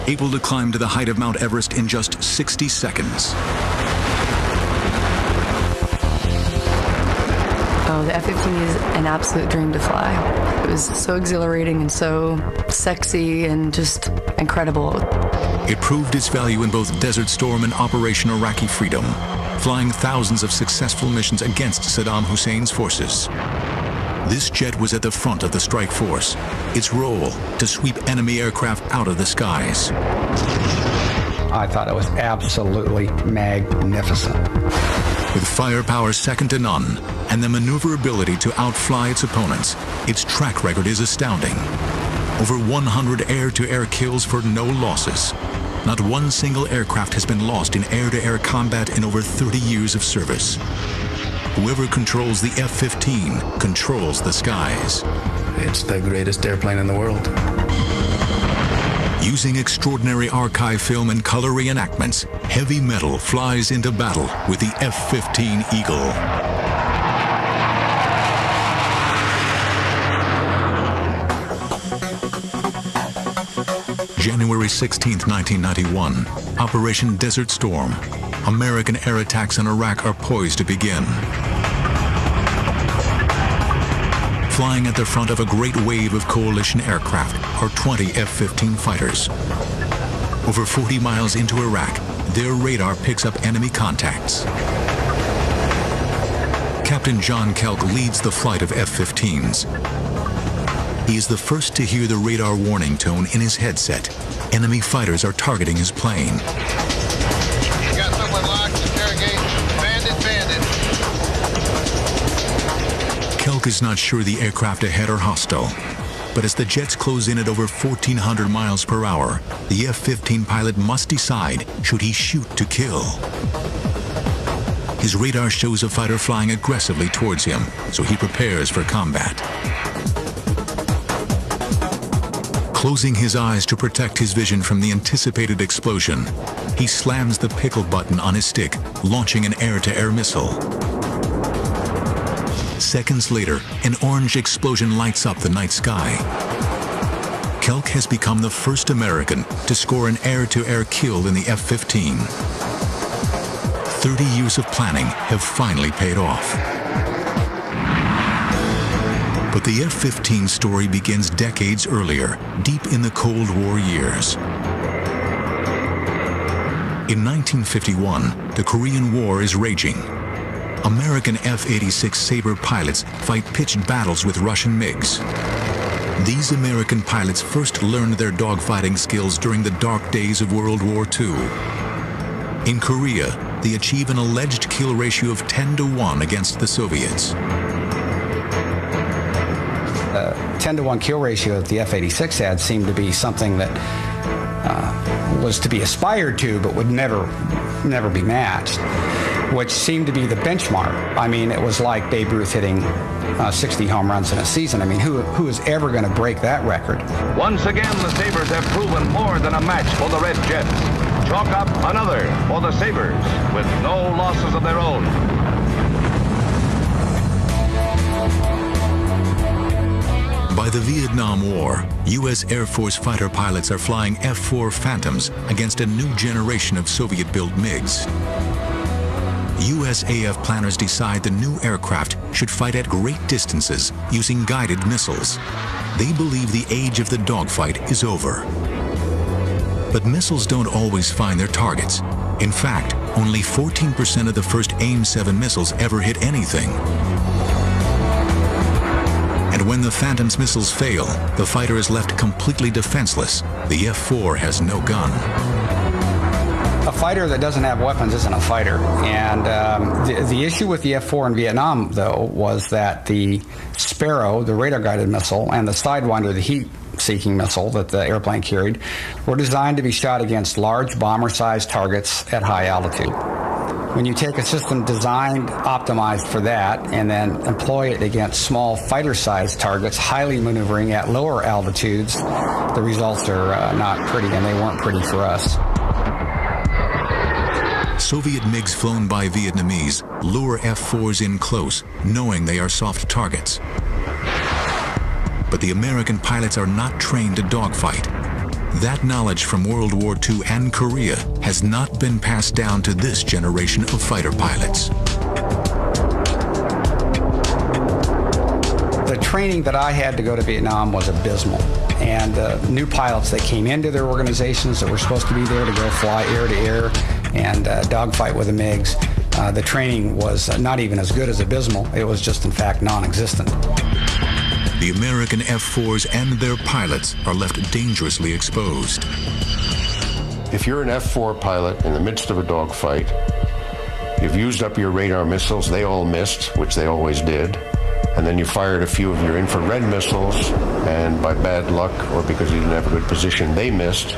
able to climb to the height of Mount Everest in just 60 seconds. Oh, the F-15 is an absolute dream to fly. It was so exhilarating and so sexy and just incredible. It proved its value in both Desert Storm and Operation Iraqi Freedom, flying thousands of successful missions against Saddam Hussein's forces. This jet was at the front of the strike force, its role to sweep enemy aircraft out of the skies. I thought it was absolutely magnificent. With firepower second to none and the maneuverability to outfly its opponents, its track record is astounding. Over 100 air-to-air kills for no losses. Not one single aircraft has been lost in air-to-air combat in over 30 years of service. Whoever controls the F-15 controls the skies. It's the greatest airplane in the world. Using extraordinary archive film and color reenactments, heavy metal flies into battle with the F-15 Eagle. January 16, 1991, Operation Desert Storm. American air attacks on Iraq are poised to begin. Flying at the front of a great wave of coalition aircraft are 20 F-15 fighters. Over 40 miles into Iraq, their radar picks up enemy contacts. Captain John Kelk leads the flight of F-15s. He is the first to hear the radar warning tone in his headset. Enemy fighters are targeting his plane. You got someone locked, interrogate, bandit. Kelk is not sure the aircraft ahead are hostile, but as the jets close in at over 1,400 miles per hour, the F-15 pilot must decide, should he shoot to kill? His radar shows a fighter flying aggressively towards him, so he prepares for combat. Closing his eyes to protect his vision from the anticipated explosion, he slams the pickle button on his stick, launching an air-to-air missile. Seconds later, an orange explosion lights up the night sky. Kelk has become the first American to score an air-to-air kill in the F-15. 30 years of planning have finally paid off. But the F-15 story begins decades earlier, deep in the Cold War years. In 1951, the Korean War is raging. American F-86 Sabre pilots fight pitched battles with Russian MiGs. These American pilots first learned their dogfighting skills during the dark days of World War II. In Korea, they achieve an alleged kill ratio of 10-to-1 against the Soviets. 10-to-1 kill ratio that the F-86 had seemed to be something that was to be aspired to, but would never be matched, which seemed to be the benchmark. I mean, it was like Babe Ruth hitting 60 home runs in a season. I mean, who is ever going to break that record? Once again, the Sabres have proven more than a match for the Red Jets. Chalk up another for the Sabres with no losses of their own. By the Vietnam War, U.S. Air Force fighter pilots are flying F-4 Phantoms against a new generation of Soviet-built MiGs. USAF planners decide the new aircraft should fight at great distances using guided missiles. They believe the age of the dogfight is over. But missiles don't always find their targets. In fact, only 14% of the first AIM-7 missiles ever hit anything. And when the Phantom's missiles fail, the fighter is left completely defenseless. The F-4 has no gun. A fighter that doesn't have weapons isn't a fighter. And the issue with the F-4 in Vietnam, though, was that the Sparrow, the radar-guided missile, and the Sidewinder, the heat-seeking missile that the airplane carried, were designed to be shot against large bomber-sized targets at high altitude. When you take a system designed, optimized for that, and then employ it against small fighter-sized targets, highly maneuvering at lower altitudes, the results are not pretty, and they weren't pretty for us. Soviet MiGs flown by Vietnamese lure F-4s in close, knowing they are soft targets. But the American pilots are not trained to dogfight. That knowledge from World War II and Korea has not been passed down to this generation of fighter pilots. The training that I had to go to Vietnam was abysmal. And new pilots that came into their organizations that were supposed to be there to go fly air to air and dogfight with the MiGs, the training was not even as good as abysmal. It was just, in fact, non-existent. The American F-4s and their pilots are left dangerously exposed. If you're an F-4 pilot in the midst of a dogfight, you've used up your radar missiles, they all missed, which they always did, and then you fired a few of your infrared missiles, and by bad luck or because you didn't have a good position, they missed.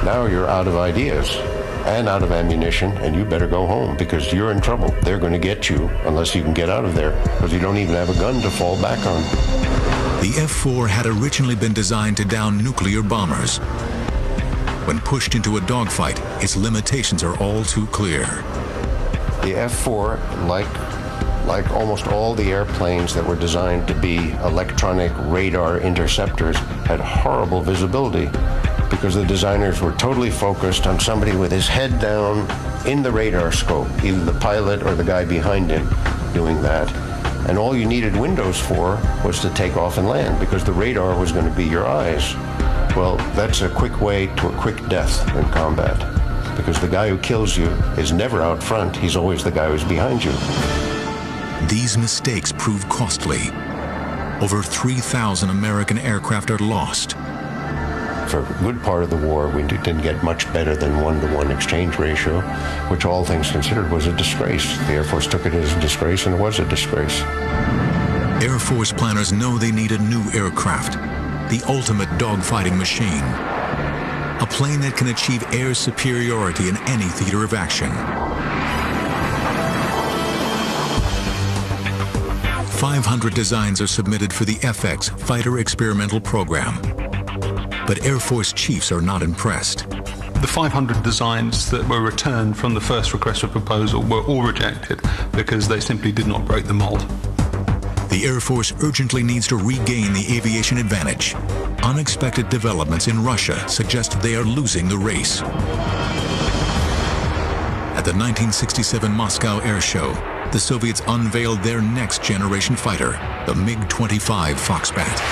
Now you're out of ideas and out of ammunition, and you better go home because you're in trouble. They're going to get you unless you can get out of there because you don't even have a gun to fall back on. The F-4 had originally been designed to down nuclear bombers. When pushed into a dogfight, its limitations are all too clear. The F-4, like almost all the airplanes that were designed to be electronic radar interceptors, had horrible visibility because the designers were totally focused on somebody with his head down in the radar scope, either the pilot or the guy behind him doing that. And all you needed windows for was to take off and land because the radar was going to be your eyes. Well, that's a quick way to a quick death in combat because the guy who kills you is never out front. He's always the guy who's behind you. These mistakes prove costly. Over 3,000 American aircraft are lost. For a good part of the war, we didn't get much better than 1-to-1 exchange ratio, which all things considered was a disgrace. The Air Force took it as a disgrace, and it was a disgrace. Air Force planners know they need a new aircraft, the ultimate dogfighting machine. A plane that can achieve air superiority in any theater of action. 500 designs are submitted for the FX Fighter Experimental Program. But Air Force chiefs are not impressed. The 500 designs that were returned from the first request for proposal were all rejected because they simply did not break the mold. The Air Force urgently needs to regain the aviation advantage. Unexpected developments in Russia suggest they are losing the race. At the 1967 Moscow Air Show, the Soviets unveiled their next generation fighter, the MiG-25 Foxbat.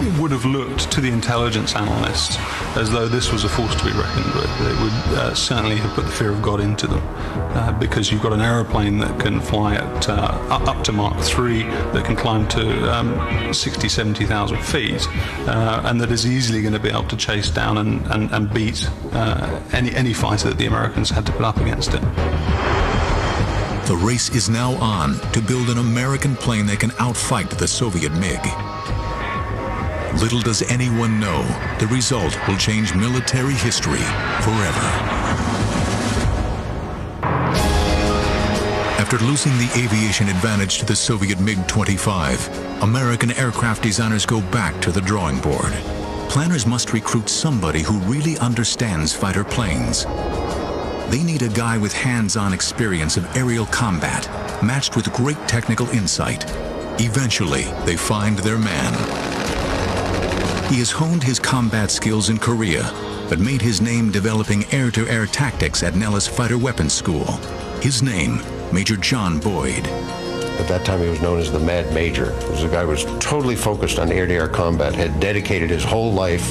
It would have looked to the intelligence analysts as though this was a force to be reckoned with. It would certainly have put the fear of God into them because you've got an aeroplane that can fly at up to Mach 3, that can climb to 60, 70,000 feet, and that is easily going to be able to chase down and beat any fighter that the Americans had to put up against it. The race is now on to build an American plane that can outfight the Soviet MiG. Little does anyone know, the result will change military history forever. After losing the aviation advantage to the Soviet MiG-25, American aircraft designers go back to the drawing board. Planners must recruit somebody who really understands fighter planes. They need a guy with hands-on experience of aerial combat, matched with great technical insight. Eventually, they find their man. He has honed his combat skills in Korea, but made his name developing air-to-air tactics at Nellis Fighter Weapons School. His name, Major John Boyd. At that time, he was known as the Mad Major. He was a guy who was totally focused on air-to-air combat, had dedicated his whole life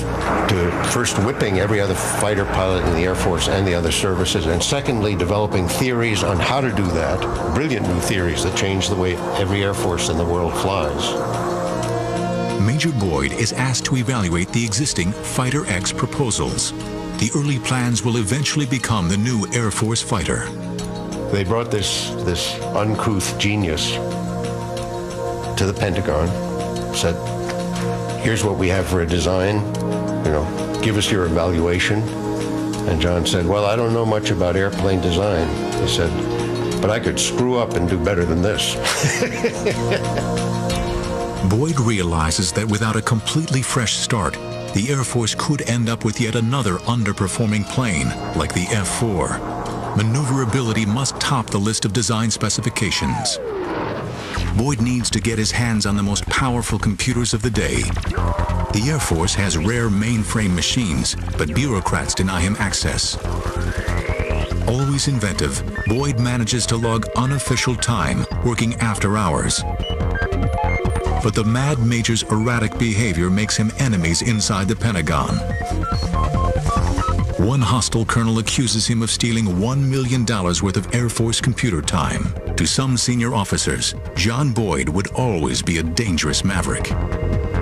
to first whipping every other fighter pilot in the Air Force and the other services, and secondly, developing theories on how to do that, brilliant new theories that changed the way every Air Force in the world flies. Major Boyd is asked to evaluate the existing Fighter X proposals. The early plans will eventually become the new Air Force fighter. They brought this uncouth genius to the Pentagon, said, here's what we have for a design, give us your evaluation. And John said, well, I don't know much about airplane design. He said, but I could screw up and do better than this. Boyd realizes that without a completely fresh start, the Air Force could end up with yet another underperforming plane, like the F-4. Maneuverability must top the list of design specifications. Boyd needs to get his hands on the most powerful computers of the day. The Air Force has rare mainframe machines, but bureaucrats deny him access. Always inventive, Boyd manages to log unofficial time, working after hours. But the Mad Major's erratic behavior makes him enemies inside the Pentagon. One hostile colonel accuses him of stealing $1 million worth of Air Force computer time. To some senior officers, John Boyd would always be a dangerous maverick.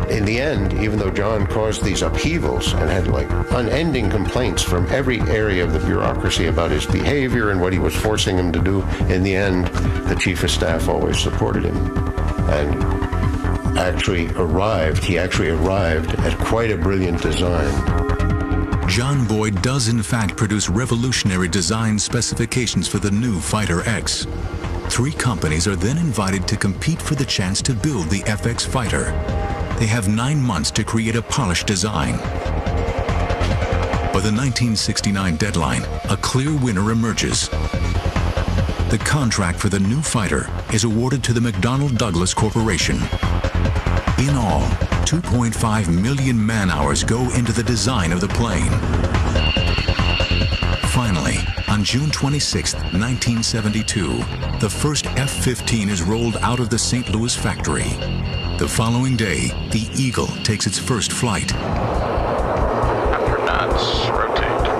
In the end, even though John caused these upheavals and had like unending complaints from every area of the bureaucracy about his behavior and what he was forcing him to do, in the end, the chief of staff always supported him and he actually arrived at quite a brilliant design. John Boyd does in fact produce revolutionary design specifications for the new Fighter X. 3 companies are then invited to compete for the chance to build the FX fighter. They have 9 months to create a polished design. By the 1969 deadline, a clear winner emerges. The contract for the new fighter is awarded to the McDonnell Douglas Corporation. In all, 2.5 million man-hours go into the design of the plane. Finally, on June 26, 1972, the first F-15 is rolled out of the St. Louis factory. The following day, the Eagle takes its first flight. After knots, rotate.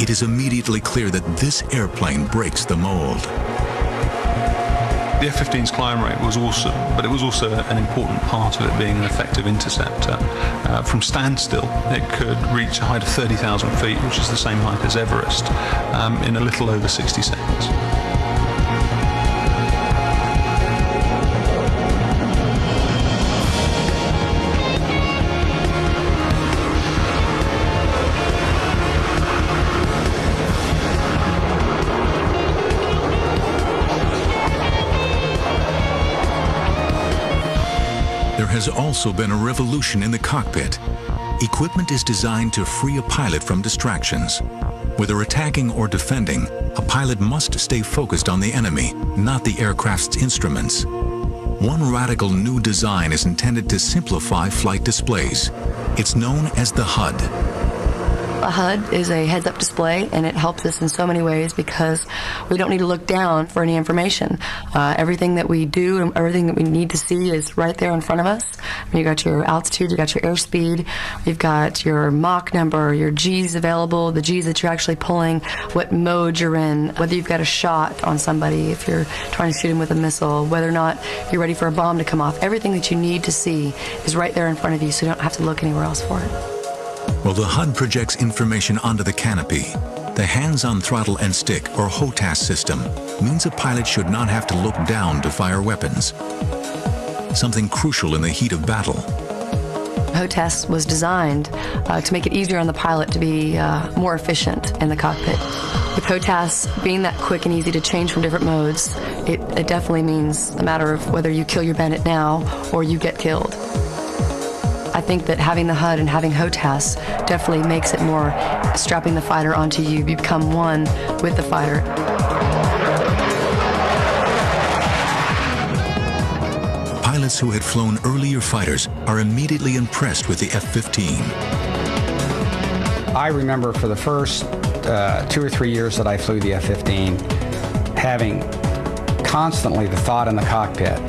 It is immediately clear that this airplane breaks the mold. The F-15's climb rate was awesome, but it was also an important part of it being an effective interceptor. From standstill, it could reach a height of 30,000 feet, which is the same height as Everest, in a little over 60 seconds. There has also been a revolution in the cockpit. Equipment is designed to free a pilot from distractions. Whether attacking or defending, a pilot must stay focused on the enemy, not the aircraft's instruments. One radical new design is intended to simplify flight displays. It's known as the HUD. A HUD is a heads-up display, and it helps us in so many ways because we don't need to look down for any information. Everything that we do and everything that we need to see is right there in front of us. You got your altitude, you got your airspeed, you've got your Mach number, your G's available, the G's that you're actually pulling, what mode you're in, whether you've got a shot on somebody, if you're trying to shoot him with a missile, whether or not you're ready for a bomb to come off. Everything that you need to see is right there in front of you, so you don't have to look anywhere else for it. While the HUD projects information onto the canopy, the hands-on throttle and stick, or HOTAS system, means a pilot should not have to look down to fire weapons. Something crucial in the heat of battle. HOTAS was designed to make it easier on the pilot to be more efficient in the cockpit. With HOTAS being that quick and easy to change from different modes, it definitely means a matter of whether you kill your bandit now or you get killed. I think that having the HUD and having HOTAS definitely makes it more strapping the fighter onto you. You become one with the fighter. Pilots who had flown earlier fighters are immediately impressed with the F-15. I remember for the first 2 or 3 years that I flew the F-15, having constantly the thought in the cockpit,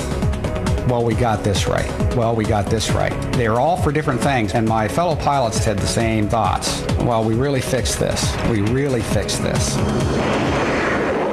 well, we got this right. Well, we got this right. They were all for different things, and my fellow pilots had the same thoughts. Well, we really fixed this. We really fixed this.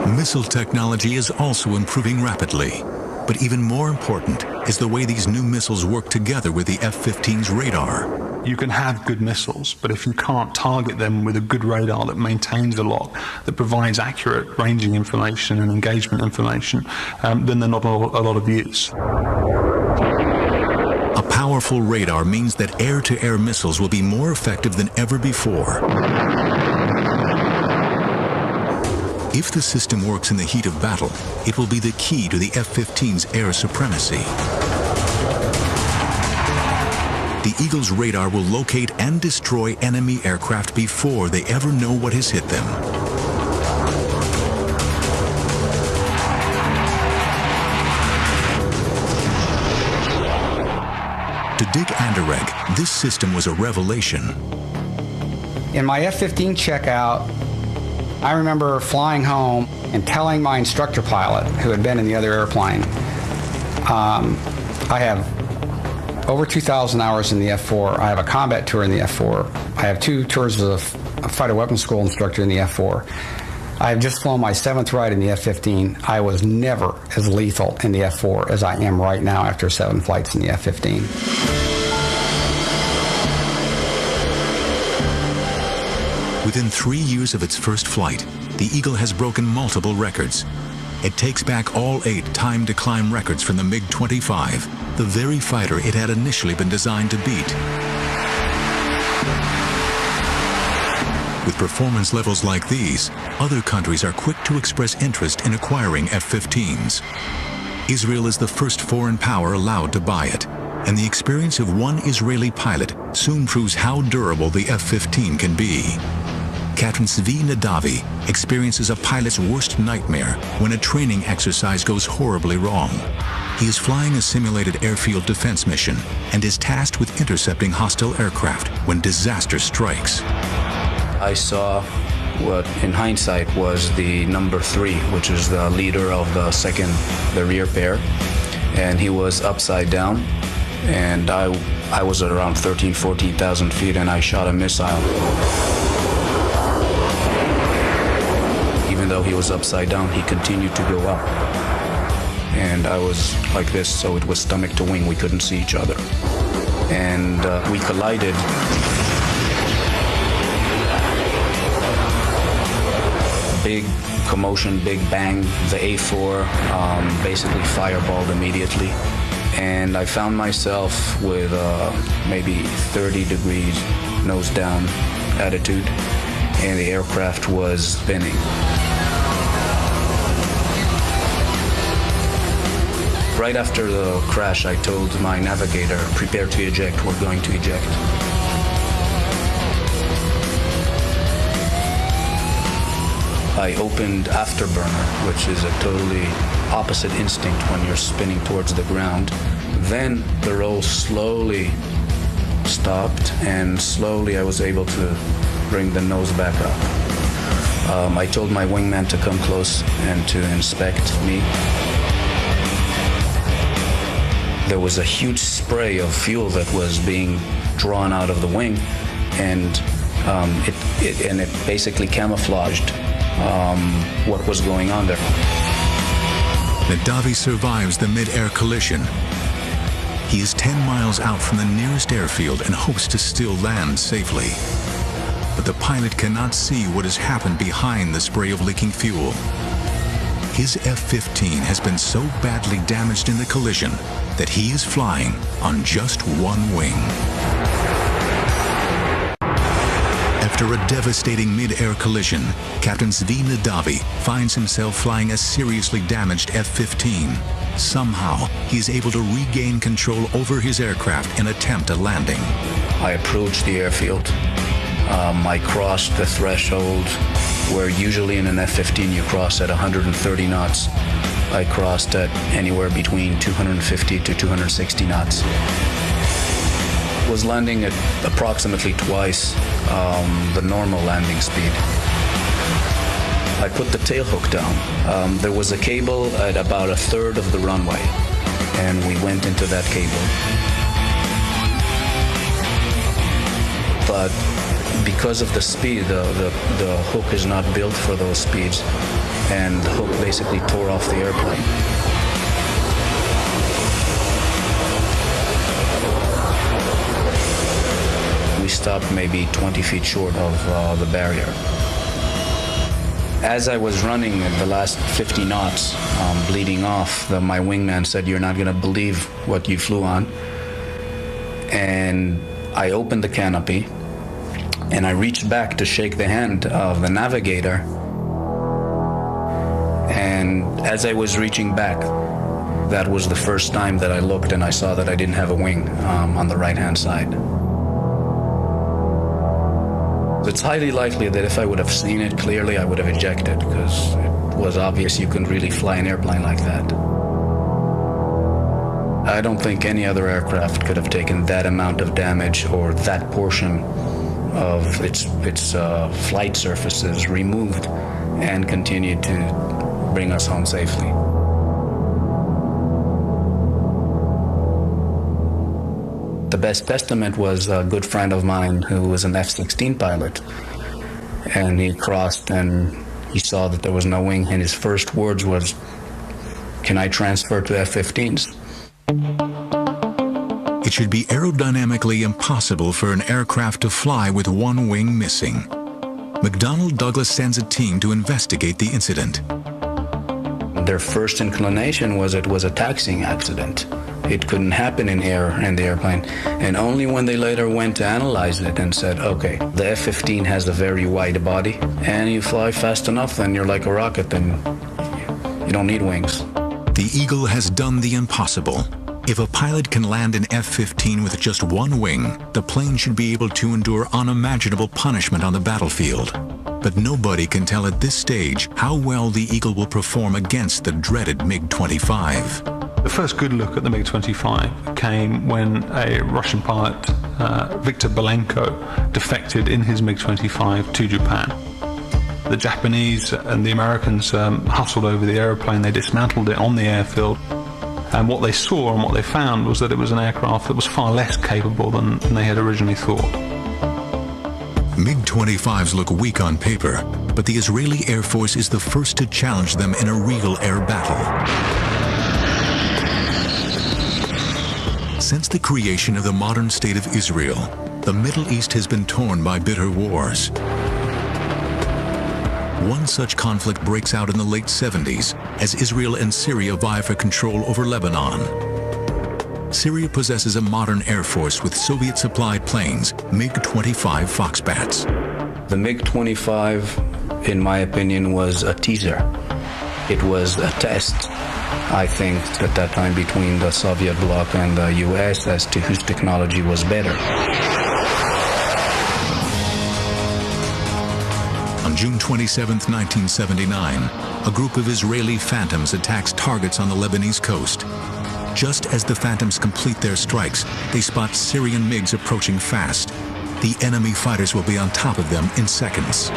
Missile technology is also improving rapidly. But even more important is the way these new missiles work together with the F-15's radar. You can have good missiles, but if you can't target them with a good radar that maintains the lock, that provides accurate ranging information and engagement information, then they're not a lot of use. A powerful radar means that air-to-air missiles will be more effective than ever before. If the system works in the heat of battle, it will be the key to the F-15's air supremacy. The Eagle's radar will locate and destroy enemy aircraft before they ever know what has hit them. To Dick Anderegg, this system was a revelation. In my F-15 checkout, I remember flying home and telling my instructor pilot, who had been in the other airplane, I have over 2,000 hours in the F-4. I have a combat tour in the F-4. I have 2 tours as a fighter weapons school instructor in the F-4. I have just flown my 7th ride in the F-15. I was never as lethal in the F-4 as I am right now after 7 flights in the F-15. Within 3 years of its first flight, the Eagle has broken multiple records. It takes back all 8 time-to-climb records from the MiG-25, the very fighter it had initially been designed to beat. With performance levels like these, other countries are quick to express interest in acquiring F-15s. Israel is the first foreign power allowed to buy it, and the experience of one Israeli pilot soon proves how durable the F-15 can be. Captain Zvi Nadavi experiences a pilot's worst nightmare when a training exercise goes horribly wrong. He is flying a simulated airfield defense mission and is tasked with intercepting hostile aircraft when disaster strikes. I saw what in hindsight was the number 3, which is the leader of the rear pair, and he was upside down, and I was at around 14,000 feet, and I shot a missile. Even though he was upside down, he continued to go up, and I was like this, so it was stomach to wing. We couldn't see each other, and we collided. Big commotion, big bang. The A4 basically fireballed immediately, and I found myself with maybe 30 degrees nose down attitude, and the aircraft was spinning. Right after the crash, I told my navigator, prepare to eject, we're going to eject. I opened afterburner, which is a totally opposite instinct when you're spinning towards the ground. Then the roll slowly stopped, and slowly I was able to bring the nose back up. I told my wingman to come close and to inspect me. There was a huge spray of fuel that was being drawn out of the wing, and it basically camouflaged what was going on there. Nadavi survives the mid-air collision. He is 10 miles out from the nearest airfield and hopes to still land safely. But the pilot cannot see what has happened behind the spray of leaking fuel. His F-15 has been so badly damaged in the collision that he is flying on just one wing. After a devastating mid-air collision, Captain Zvi Nadavi finds himself flying a seriously damaged F-15. Somehow, he is able to regain control over his aircraft and attempt a landing. I approached the airfield. I crossed the threshold where usually in an F-15 you cross at 130 knots. I crossed at anywhere between 250 to 260 knots. Was landing at approximately twice the normal landing speed. I put the tail hook down. There was a cable at about a third of the runway, and we went into that cable. But because of the speed, the hook is not built for those speeds, and the hook basically tore off the airplane. We stopped maybe 20 feet short of the barrier. As I was running at the last 50 knots, bleeding off, my wingman said, "You're not going to believe what you flew on." And I opened the canopy, and I reached back to shake the hand of the navigator. And as I was reaching back, that was the first time that I looked and I saw that I didn't have a wing on the right-hand side. It's highly likely that if I would have seen it clearly, I would have ejected, because it was obvious you couldn't really fly an airplane like that. I don't think any other aircraft could have taken that amount of damage or that portion of its flight surfaces removed and continued to bring us home safely. The best testament was a good friend of mine who was an F-16 pilot, and he crossed and he saw that there was no wing, and his first words was, "Can I transfer to F-15s?" It should be aerodynamically impossible for an aircraft to fly with one wing missing. McDonnell Douglas sends a team to investigate the incident. Their first inclination was it was a taxiing accident. It couldn't happen in air in the airplane. And only when they later went to analyze it and said, okay, the F-15 has a very wide body, and you fly fast enough, then you're like a rocket, then you don't need wings. The Eagle has done the impossible. If a pilot can land an F-15 with just one wing, the plane should be able to endure unimaginable punishment on the battlefield. But nobody can tell at this stage how well the Eagle will perform against the dreaded MiG-25. The first good look at the MiG-25 came when a Russian pilot, Viktor Belenko, defected in his MiG-25 to Japan. The Japanese and the Americans hustled over the airplane. They dismantled it on the airfield. And what they saw and what they found was that it was an aircraft that was far less capable than they had originally thought. MiG-25s look weak on paper, but the Israeli Air Force is the first to challenge them in a real air battle. Since the creation of the modern state of Israel, the Middle East has been torn by bitter wars. One such conflict breaks out in the late 70s as Israel and Syria vie for control over Lebanon. Syria possesses a modern air force with Soviet-supplied planes, MiG-25 Foxbats. The MiG-25, in my opinion, was a teaser. It was a test, I think, at that time between the Soviet bloc and the US as to whose technology was better. On June 27, 1979, a group of Israeli Phantoms attacks targets on the Lebanese coast. Just as the Phantoms complete their strikes, they spot Syrian MiGs approaching fast. The enemy fighters will be on top of them in seconds.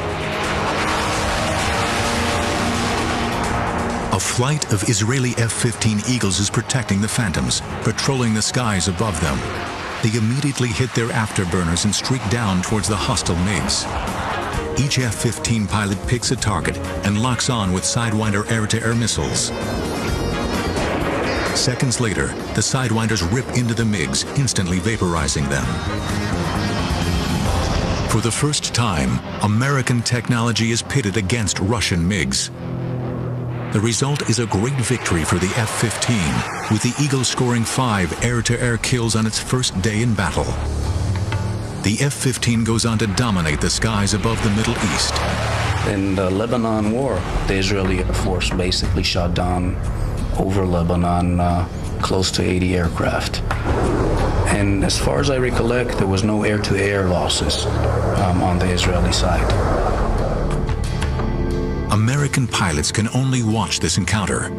A flight of Israeli F-15 Eagles is protecting the Phantoms, patrolling the skies above them. They immediately hit their afterburners and streak down towards the hostile MiGs. Each F-15 pilot picks a target and locks on with Sidewinder air-to-air missiles. Seconds later, the Sidewinders rip into the MiGs, instantly vaporizing them. For the first time, American technology is pitted against Russian MiGs. The result is a great victory for the F-15, with the Eagle scoring 5 air-to-air kills on its first day in battle. The F-15 goes on to dominate the skies above the Middle East. In the Lebanon War, the Israeli Air Force basically shot down over Lebanon close to 80 aircraft. And as far as I recollect, there was no air-to-air losses on the Israeli side. American pilots can only watch this encounter.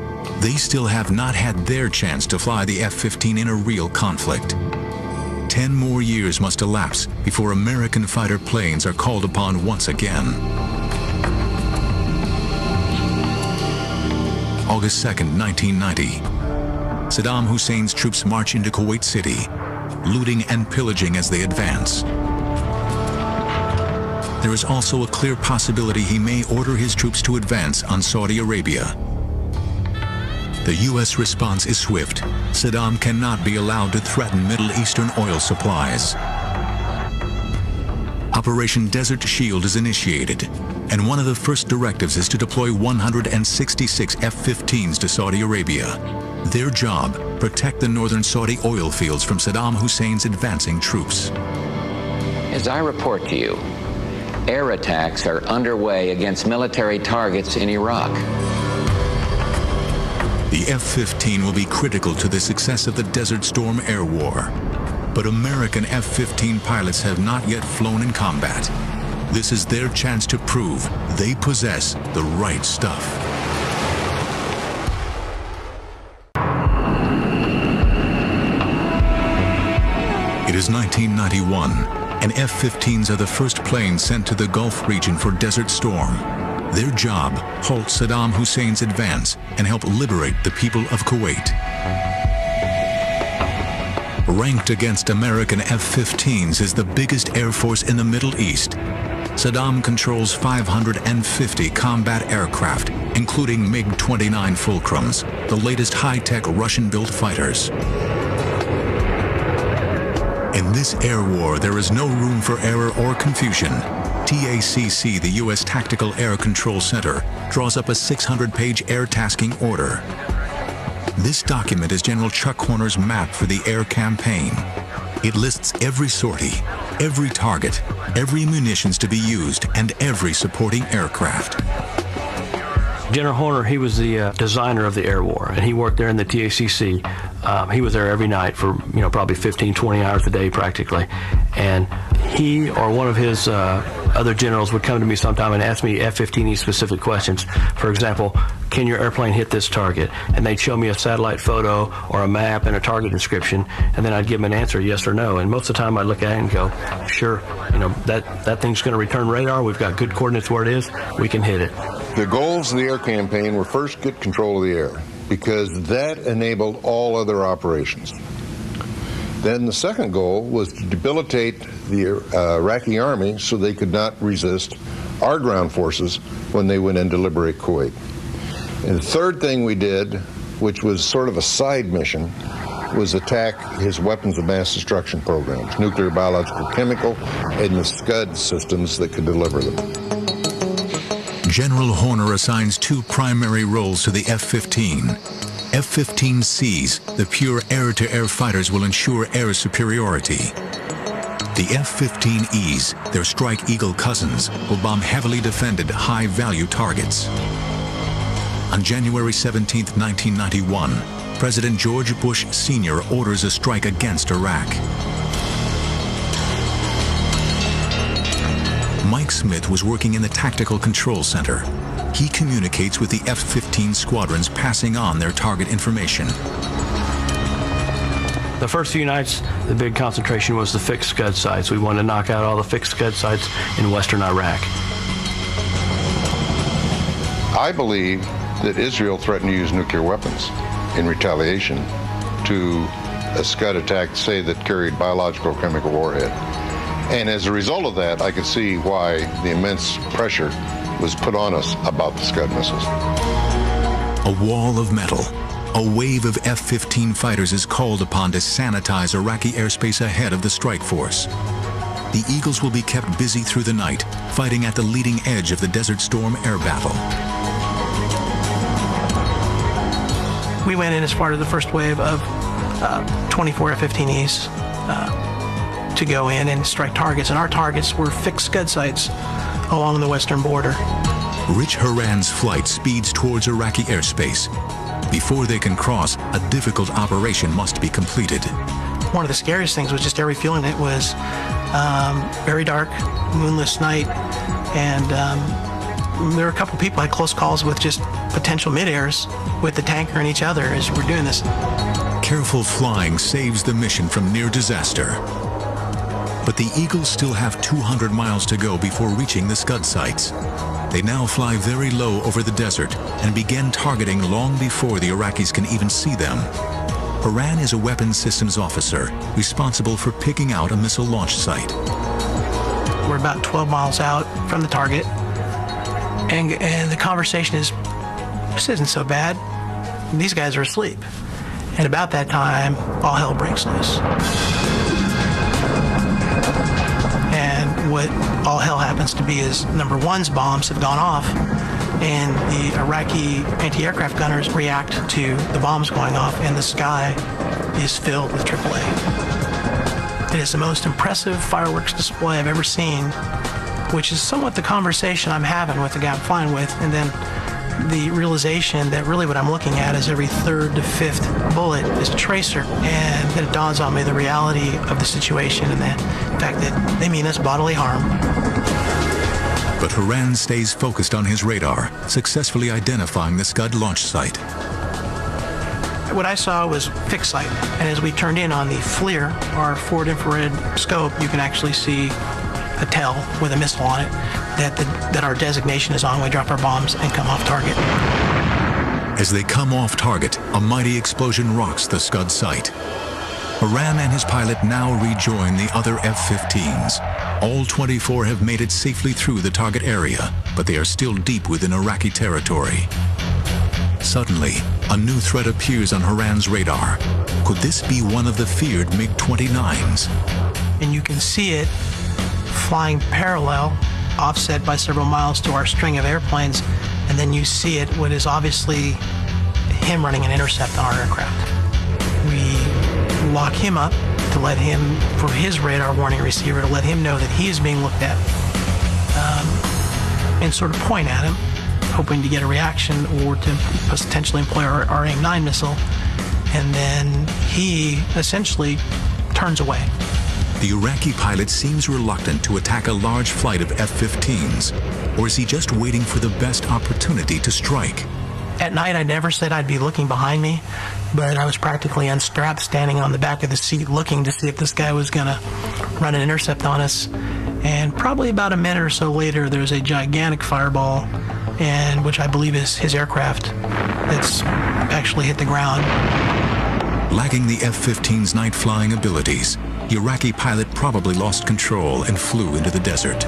They still have not had their chance to fly the F-15 in a real conflict. 10 more years must elapse before American fighter planes are called upon once again. August 2nd, 1990. Saddam Hussein's troops march into Kuwait City, looting and pillaging as they advance. There is also a clear possibility he may order his troops to advance on Saudi Arabia. The U.S. response is swift. Saddam cannot be allowed to threaten Middle Eastern oil supplies. Operation Desert Shield is initiated, and one of the first directives is to deploy 166 F-15s to Saudi Arabia. Their job, protect the northern Saudi oil fields from Saddam Hussein's advancing troops. As I report to you, air attacks are underway against military targets in Iraq. The F-15 will be critical to the success of the Desert Storm air war. But American F-15 pilots have not yet flown in combat. This is their chance to prove they possess the right stuff. It is 1991, and F-15s are the first planes sent to the Gulf region for Desert Storm. Their job, halt Saddam Hussein's advance and help liberate the people of Kuwait. Ranked against American F-15s is the biggest air force in the Middle East. Saddam controls 550 combat aircraft, including MiG-29 Fulcrums, the latest high-tech Russian-built fighters. In this air war, there is no room for error or confusion. TACC, the U.S. Tactical Air Control Center, draws up a 600-page air tasking order. This document is General Chuck Horner's map for the air campaign. It lists every sortie, every target, every munitions to be used, and every supporting aircraft. General Horner, he was the designer of the air war, and he worked there in the TACC. He was there every night for, probably 15, 20 hours a day practically. And he or one of his other generals would come to me sometime and ask me F-15E specific questions. For example, can your airplane hit this target? And they'd show me a satellite photo or a map and a target description, and then I'd give them an answer, yes or no. And most of the time I'd look at it and go, sure, that thing's going to return radar. We've got good coordinates where it is. We can hit it. The goals of the air campaign were first get control of the air, because that enabled all other operations. Then the second goal was to debilitate the Iraqi army so they could not resist our ground forces when they went in to liberate Kuwait. And the third thing we did, which was sort of a side mission, was attack his weapons of mass destruction programs, nuclear, biological, chemical, and the Scud systems that could deliver them. General Horner assigns two primary roles to the F-15. F-15Cs, the pure air-to-air fighters, will ensure air superiority. The F-15Es, their Strike Eagle cousins, will bomb heavily defended, high-value targets. On January 17, 1991, President George Bush Sr. orders a strike against Iraq. Mike Smith was working in the Tactical Control Center. He communicates with the F-15 squadrons, passing on their target information. The first few nights, the big concentration was the fixed Scud sites. We wanted to knock out all the fixed Scud sites in western Iraq. I believe that Israel threatened to use nuclear weapons in retaliation to a Scud attack, say, that carried biological or chemical warhead. And as a result of that, I could see why the immense pressure was put on us about the Scud missiles. A wall of metal. A wave of F-15 fighters is called upon to sanitize Iraqi airspace ahead of the strike force. The Eagles will be kept busy through the night, fighting at the leading edge of the Desert Storm air battle. We went in as part of the first wave of 24 F-15Es to go in and strike targets, and our targets were fixed Scud sites along the western border. Rich Haran's flight speeds towards Iraqi airspace. Before they can cross, a difficult operation must be completed. One of the scariest things was just air refueling. It was very dark, moonless night, and there were a couple people I had close calls with just potential mid-airs with the tanker and each other as we're doing this. Careful flying saves the mission from near disaster. But the Eagles still have 200 miles to go before reaching the Scud sites. They now fly very low over the desert and begin targeting long before the Iraqis can even see them. Haran is a weapons systems officer responsible for picking out a missile launch site. We're about 12 miles out from the target, and the conversation is, this isn't so bad. These guys are asleep. And about that time, all hell breaks loose. And what all hell happens to be is number one's bombs have gone off, and the Iraqi anti-aircraft gunners react to the bombs going off, and the sky is filled with AAA. It is the most impressive fireworks display I've ever seen, which is somewhat the conversation I'm having with the guy I'm flying with, and then the realization that really what I'm looking at is every third to fifth bullet is a tracer, and then it dawns on me the reality of the situation and the fact that they mean us bodily harm. But Haran stays focused on his radar, successfully identifying the Scud launch site. What I saw was fixed sight, and as we turned in on the FLIR, our forward infrared scope, you can actually see a tell with a missile on it that our designation is on. We drop our bombs and come off target. As they come off target, a mighty explosion rocks the Scud site. Iran and his pilot now rejoin the other F-15s. All 24 have made it safely through the target area, but they are still deep within Iraqi territory. Suddenly, a new threat appears on Iran's radar. Could this be one of the feared MiG-29s? And you can see it flying parallel, offset by several miles to our string of airplanes, and then you see it, what is obviously him running an intercept on our aircraft. We lock him up to let him, for his radar warning receiver, to let him know that he is being looked at, and sort of point at him, hoping to get a reaction or to potentially employ our AIM-9 missile, and then he essentially turns away. The Iraqi pilot seems reluctant to attack a large flight of F-15s, or is he just waiting for the best opportunity to strike? At night, I never said I'd be looking behind me, but I was practically unstrapped, standing on the back of the seat, looking to see if this guy was going to run an intercept on us. And probably about a minute or so later, there's a gigantic fireball, and which I believe is his aircraft, that's actually hit the ground. Lacking the F-15's night flying abilities, the Iraqi pilot probably lost control and flew into the desert.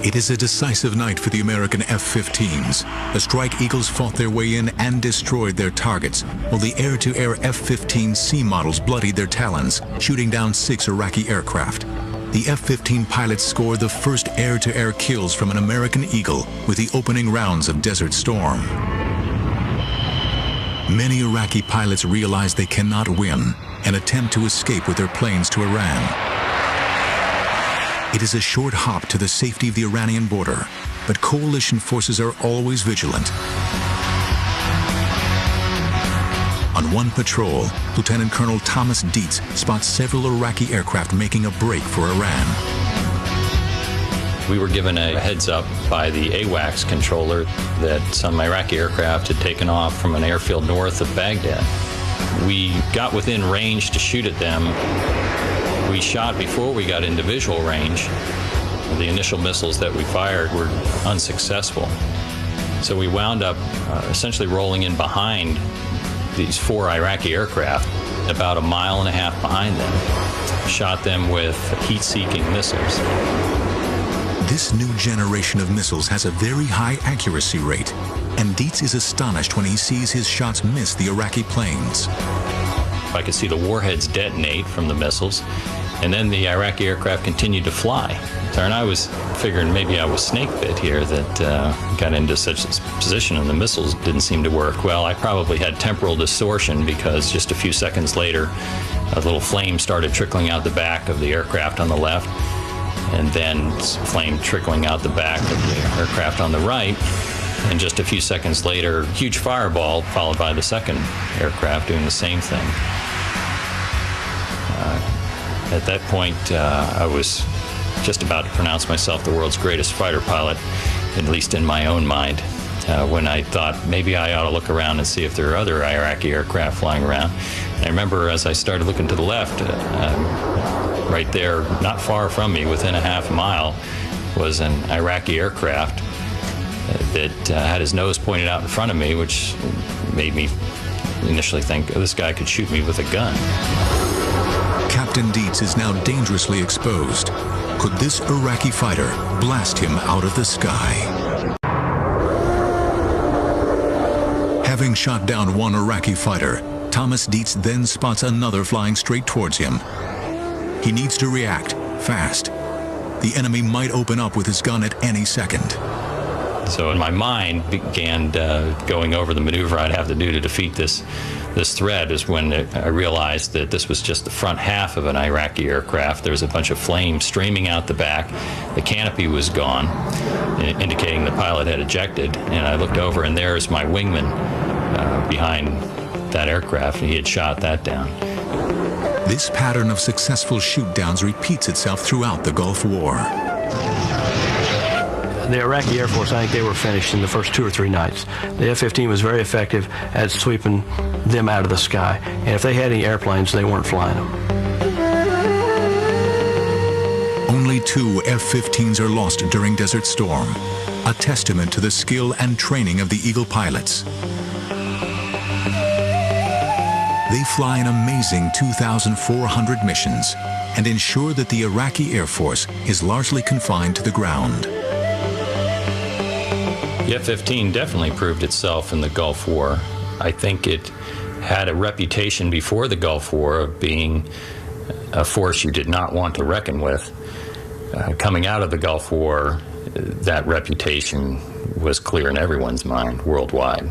It is a decisive night for the American F-15s. The Strike Eagles fought their way in and destroyed their targets, while the air-to-air F-15C models bloodied their talons, shooting down 6 Iraqi aircraft. The F-15 pilots scored the first air-to-air kills from an American Eagle with the opening rounds of Desert Storm. Many Iraqi pilots realize they cannot win and attempt to escape with their planes to Iran. It is a short hop to the safety of the Iranian border, but coalition forces are always vigilant. On one patrol, Lieutenant Colonel Thomas Dietz spots several Iraqi aircraft making a break for Iran. We were given a heads up by the AWACS controller that some Iraqi aircraft had taken off from an airfield north of Baghdad. We got within range to shoot at them. We shot before we got into visual range. The initial missiles that we fired were unsuccessful. So we wound up essentially rolling in behind these 4 Iraqi aircraft, about 1.5 miles behind them. Shot them with heat-seeking missiles. This new generation of missiles has a very high accuracy rate, and Dietz is astonished when he sees his shots miss the Iraqi planes. I could see the warheads detonate from the missiles, and then the Iraqi aircraft continued to fly. And I was figuring maybe I was snake bit here, that got into such a position and the missiles didn't seem to work. Well, I probably had temporal distortion, because just a few seconds later, a little flame started trickling out the back of the aircraft on the left, and then flame trickling out the back of the aircraft on the right. And just a few seconds later, huge fireball, followed by the second aircraft doing the same thing. At that point, I was just about to pronounce myself the world's greatest fighter pilot, at least in my own mind, when I thought maybe I ought to look around and see if there are other Iraqi aircraft flying around. And I remember as I started looking to the left, right there, not far from me, within 1/2 mile, was an Iraqi aircraft that had his nose pointed out in front of me, which made me initially think, oh, this guy could shoot me with a gun. Captain Dietz is now dangerously exposed. Could this Iraqi fighter blast him out of the sky? Having shot down one Iraqi fighter, Thomas Dietz then spots another flying straight towards him. He needs to react fast. The enemy might open up with his gun at any second. So in my mind began going over the maneuver I'd have to do to defeat this threat, is when I realized that this was just the front half of an Iraqi aircraft. There was a bunch of flames streaming out the back. The canopy was gone, indicating the pilot had ejected. And I looked over, and there's my wingman behind that aircraft, and he had shot that down. This pattern of successful shoot-downs repeats itself throughout the Gulf War. the Iraqi Air Force, I think they were finished in the first 2 or 3 nights. The F-15 was very effective at sweeping them out of the sky, and if they had any airplanes, they weren't flying them. Only 2 F-15s are lost during Desert Storm, a testament to the skill and training of the Eagle pilots. They fly an amazing 2,400 missions and ensure that the Iraqi Air Force is largely confined to the ground. The F-15 definitely proved itself in the Gulf War. I think it had a reputation before the Gulf War of being a force you did not want to reckon with. Coming out of the Gulf War, that reputation was clear in everyone's mind worldwide.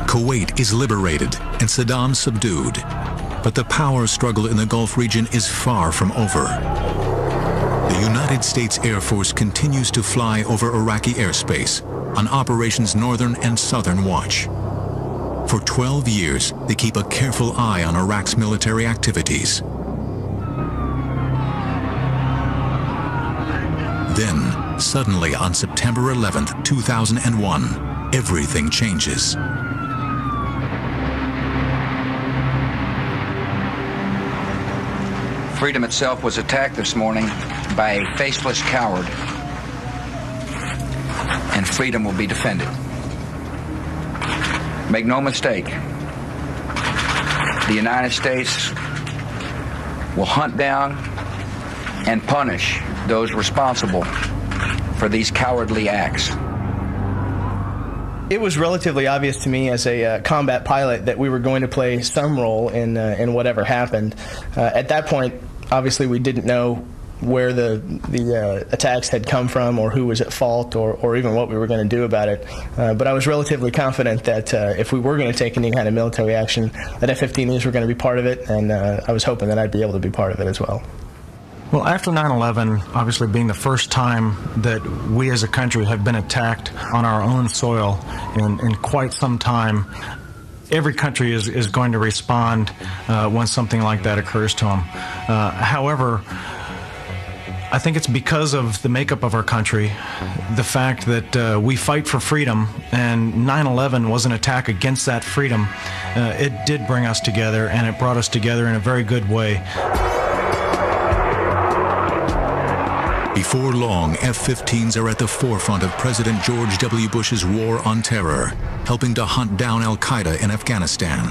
Kuwait is liberated and Saddam subdued, but the power struggle in the Gulf region is far from over. The United States Air Force continues to fly over Iraqi airspace on Operations Northern and Southern Watch. For 12 years, they keep a careful eye on Iraq's military activities. Then, suddenly on September 11th, 2001, everything changes. Freedom itself was attacked this morning by a faceless coward, and freedom will be defended. Make no mistake, the United States will hunt down and punish those responsible for these cowardly acts. It was relatively obvious to me as a combat pilot that we were going to play some role in whatever happened. At that point, obviously, we didn't know where the attacks had come from or who was at fault or even what we were going to do about it. But I was relatively confident that if we were going to take any kind of military action, that F-15Es were going to be part of it, and I was hoping that I'd be able to be part of it as well. Well, after 9/11, obviously being the first time that we as a country have been attacked on our own soil in quite some time, every country is going to respond when something like that occurs to them. However, I think it's because of the makeup of our country, the fact that we fight for freedom, and 9/11 was an attack against that freedom. It did bring us together, and it brought us together in a very good way. Before long, F-15s are at the forefront of President George W. Bush's war on terror, helping to hunt down al-Qaeda in Afghanistan.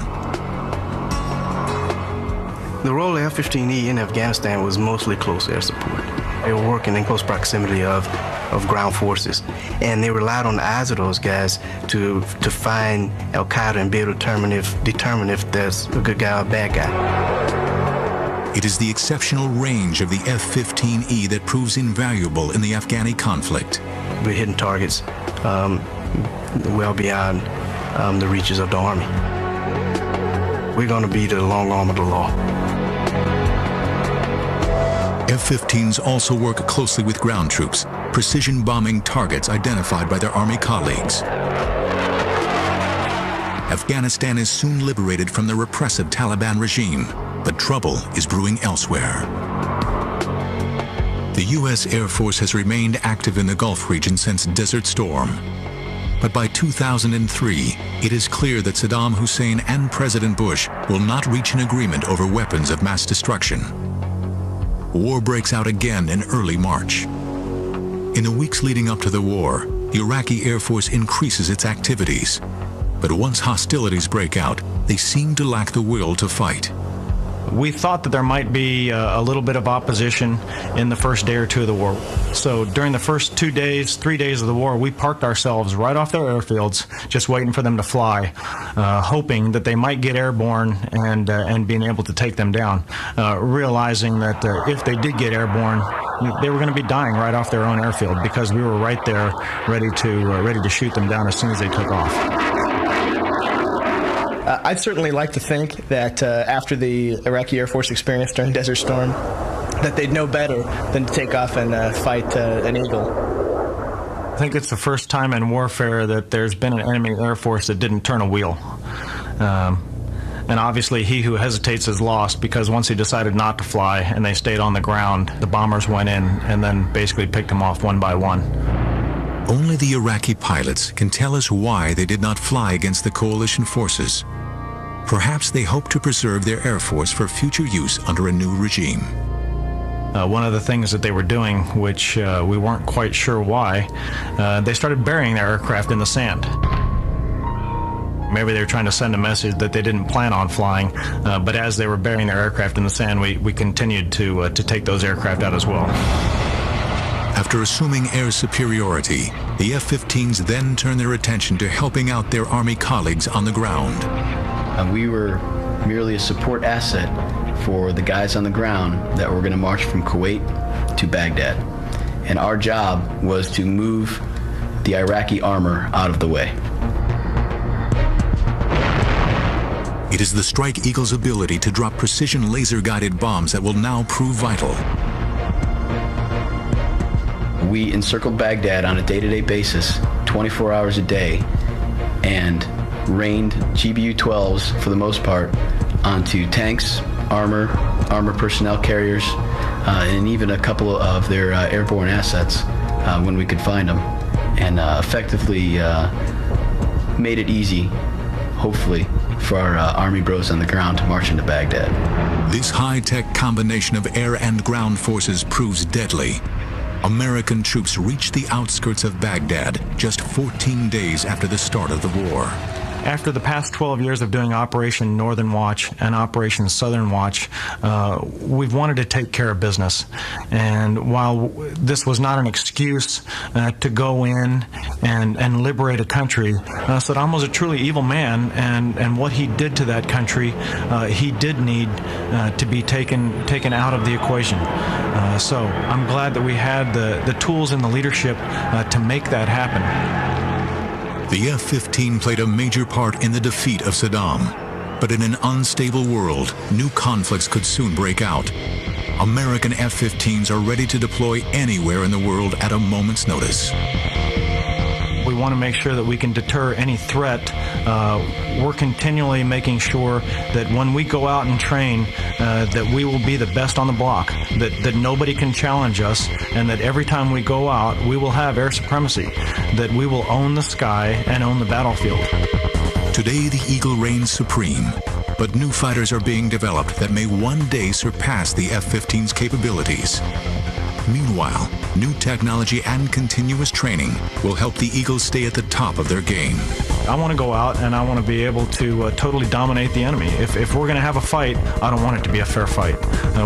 The role of F-15E in Afghanistan was mostly close air support. They were working in close proximity of ground forces, and they relied on the eyes of those guys to find al-Qaeda and be able to determine if there's a good guy or a bad guy. It is the exceptional range of the F-15E that proves invaluable in the Afghani conflict. We're hitting targets well beyond the reaches of the Army. We're going to be the long arm of the law. F-15s also work closely with ground troops, precision bombing targets identified by their Army colleagues. Afghanistan is soon liberated from the repressive Taliban regime, but trouble is brewing elsewhere. The U.S. Air Force has remained active in the Gulf region since Desert Storm. But by 2003, it is clear that Saddam Hussein and President Bush will not reach an agreement over weapons of mass destruction. War breaks out again in early March. In the weeks leading up to the war, the Iraqi Air Force increases its activities. But once hostilities break out, they seem to lack the will to fight. We thought that there might be a little bit of opposition in the first day or two of the war. So during the first 2 days, 3 days of the war, we parked ourselves right off their airfields, just waiting for them to fly, hoping that they might get airborne and being able to take them down, realizing that if they did get airborne, they were going to be dying right off their own airfield because we were right there ready to shoot them down as soon as they took off. I'd certainly like to think that after the Iraqi Air Force experience during Desert Storm, that they'd know better than to take off and fight an eagle. I think it's the first time in warfare that there's been an enemy Air Force that didn't turn a wheel. And obviously he who hesitates is lost, because once he decided not to fly and they stayed on the ground, the bombers went in and then basically picked them off one by one. Only the Iraqi pilots can tell us why they did not fly against the coalition forces. Perhaps they hope to preserve their Air Force for future use under a new regime. One of the things that they were doing, which we weren't quite sure why, they started burying their aircraft in the sand. Maybe they were trying to send a message that they didn't plan on flying, but as they were burying their aircraft in the sand, we continued to take those aircraft out as well. After assuming air superiority, the F-15s then turned their attention to helping out their Army colleagues on the ground. We were merely a support asset for the guys on the ground that were going to march from Kuwait to Baghdad. And our job was to move the Iraqi armor out of the way. It is the Strike Eagle's ability to drop precision laser-guided bombs that will now prove vital. We encircled Baghdad on a day-to-day basis, 24 hours a day, and rained GBU-12s, for the most part, onto tanks, armor personnel carriers, and even a couple of their airborne assets when we could find them, and effectively made it easy, hopefully, for our Army bros on the ground to march into Baghdad. This high-tech combination of air and ground forces proves deadly. American troops reached the outskirts of Baghdad just 14 days after the start of the war. After the past 12 years of doing Operation Northern Watch and Operation Southern Watch, we've wanted to take care of business. And while this was not an excuse to go in and liberate a country, Saddam was a truly evil man, and what he did to that country, he did need to be taken out of the equation. So I'm glad that we had the tools and the leadership to make that happen. The F-15 played a major part in the defeat of Saddam, but in an unstable world, new conflicts could soon break out. American F-15s are ready to deploy anywhere in the world at a moment's notice. We want to make sure that we can deter any threat. We're continually making sure that when we go out and train, that we will be the best on the block, that nobody can challenge us, and that every time we go out, we will have air supremacy, that we will own the sky and own the battlefield. Today, the Eagle reigns supreme, but new fighters are being developed that may one day surpass the F-15's capabilities. Meanwhile, new technology and continuous training will help the Eagles stay at the top of their game. I want to go out and I want to be able to totally dominate the enemy. If we're going to have a fight, I don't want it to be a fair fight.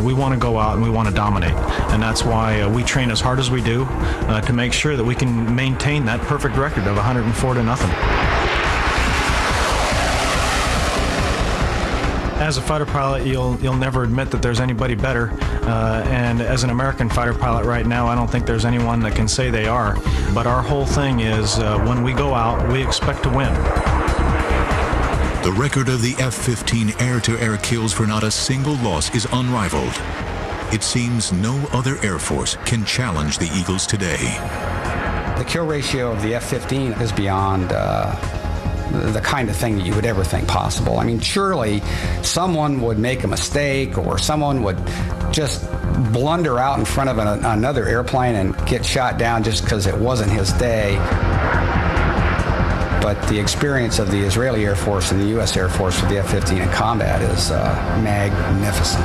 We want to go out and we want to dominate. And that's why we train as hard as we do to make sure that we can maintain that perfect record of 104-0. As a fighter pilot, you'll never admit that there's anybody better, and as an American fighter pilot right now, I don't think there's anyone that can say they are. But our whole thing is, when we go out, we expect to win. The record of the F-15 air-to-air kills for not a single loss is unrivaled. It seems no other Air Force can challenge the Eagles today. The kill ratio of the F-15 is beyond the kind of thing that you would ever think possible. I mean, surely someone would make a mistake or someone would just blunder out in front of another airplane and get shot down just because it wasn't his day. But the experience of the Israeli Air Force and the U.S. Air Force with the F-15 in combat is magnificent.